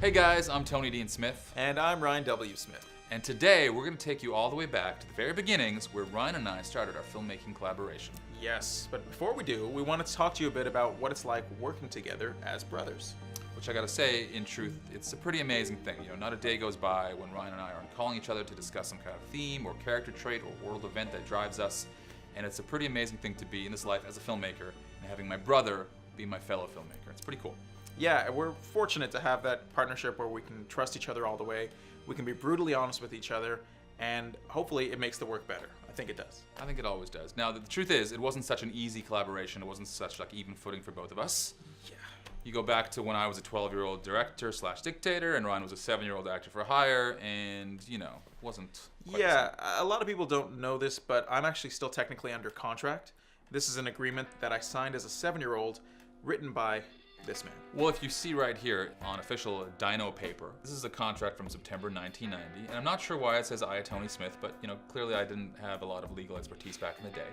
Hey guys, I'm Tony Dean Smith. And I'm Ryan W. Smith. And today we're going to take you all the way back to the very beginnings where Ryan and I started our filmmaking collaboration. Yes, but before we do, we want to talk to you a bit about what it's like working together as brothers. Which I gotta say, in truth, it's a pretty amazing thing. You know, not a day goes by when Ryan and I aren't calling each other to discuss some kind of theme or character trait or world event that drives us. And it's a pretty amazing thing to be in this life as a filmmaker and having my brother be my fellow filmmaker. It's pretty cool. Yeah, we're fortunate to have that partnership where we can trust each other all the way. We can be brutally honest with each other, and hopefully it makes the work better. I think it does. I think it always does. Now, the truth is, it wasn't such an easy collaboration. It wasn't such like even footing for both of us. Yeah. You go back to when I was a 12-year-old director / dictator, and Ryan was a 7-year-old actor for hire, and, you know, wasn't quite the Yeah, a lot of people don't know this, but I'm actually still technically under contract. This is an agreement that I signed as a 7-year-old, written by this man. Well, if you see right here on official Dino paper, this is a contract from September 1990, and I'm not sure why it says I, Tony Smith, but you know, clearly I didn't have a lot of legal expertise back in the day.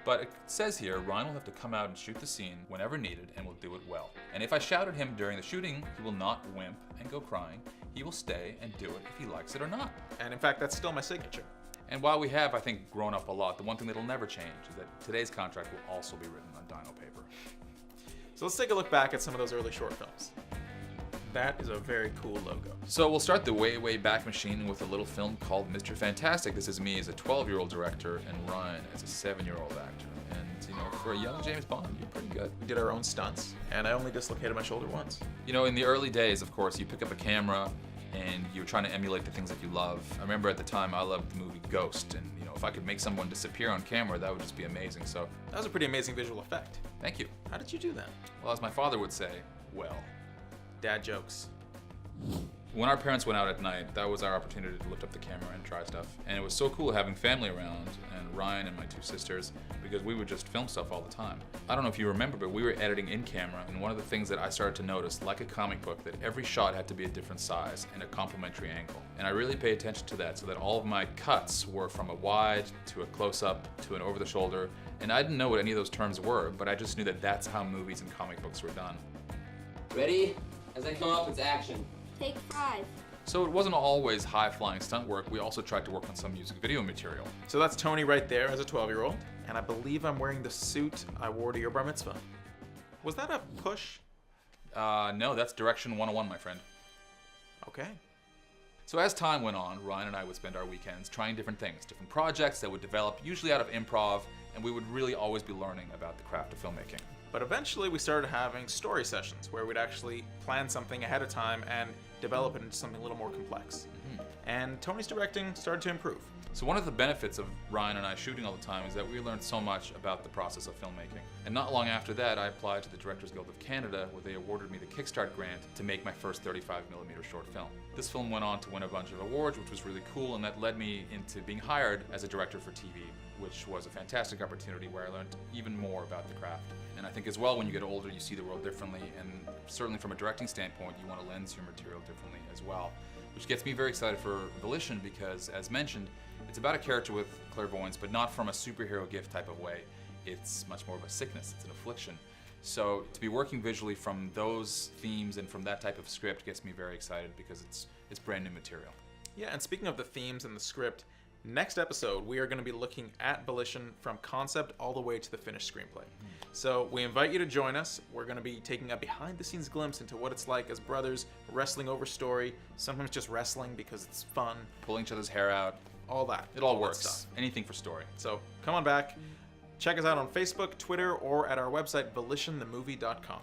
But it says here, Ryan will have to come out and shoot the scene whenever needed and will do it well. And if I shout at him during the shooting, he will not wimp and go crying. He will stay and do it if he likes it or not. And in fact, that's still my signature. And while we have, I think, grown up a lot, the one thing that'll never change is that today's contract will also be written on Dino paper. So let's take a look back at some of those early short films. That is a very cool logo. So we'll start the way back machine with a little film called Mr. Fantastic. This is me as a 12-year-old director and Ryan as a 7-year-old actor. And you know, for a young James Bond, you're pretty good. We did our own stunts, and I only dislocated my shoulder once. You know, in the early days, of course, you pick up a camera and you're trying to emulate the things that you love. I remember at the time I loved the movie Ghost, and you know, if I could make someone disappear on camera, that would just be amazing. So That was a pretty amazing visual effect. thank you. How did you do that? Well, as my father would say, well. Dad jokes. When our parents went out at night, that was our opportunity to lift up the camera and try stuff. And it was so cool having family around, and Ryan and my 2 sisters, because we would just film stuff all the time. I don't know if you remember, but we were editing in camera, and one of the things that I started to notice, like a comic book, that every shot had to be a different size and a complementary angle. And I really pay attention to that so that all of my cuts were from a wide to a close-up to an over-the-shoulder. And I didn't know what any of those terms were, but I just knew that that's how movies and comic books were done. Ready? As I come up, it's action. Take 5. So it wasn't always high-flying stunt work. We also tried to work on some music video material. So that's Tony right there as a 12-year-old, and I believe I'm wearing the suit I wore to your bar mitzvah. Was that a push? No, that's Direction 101, my friend. Okay. So as time went on, Ryan and I would spend our weekends trying different things, different projects that would develop, usually out of improv, and we would really always be learning about the craft of filmmaking. But eventually we started having story sessions where we'd actually plan something ahead of time and develop it into something a little more complex. And Tony's directing started to improve. So one of the benefits of Ryan and I shooting all the time is that we learned so much about the process of filmmaking. And not long after that, I applied to the Directors Guild of Canada, where they awarded me the Kickstart grant to make my first 35mm short film. This film went on to win a bunch of awards, which was really cool, and that led me into being hired as a director for TV, which was a fantastic opportunity where I learned even more about the craft. And I think as well, when you get older, you see the world differently, and certainly from a directing standpoint, you want to lens your material differently as well. Which gets me very excited for Volition because, as mentioned, it's about a character with clairvoyance, but not from a superhero gift type of way. It's much more of a sickness, it's an affliction. So to be working visually from those themes and from that type of script gets me very excited because it's brand new material. Yeah, and speaking of the themes and the script, next episode we are going to be looking at Volition from concept all the way to the finished screenplay. So we invite you to join us. We're going to be taking a behind-the-scenes glimpse into what it's like as brothers wrestling over story, sometimes just wrestling because it's fun, Pulling each other's hair out, all that. it all that works. stuff. Anything for story. So come on back. Check us out on Facebook, Twitter, or at our website, volitionthemovie.com.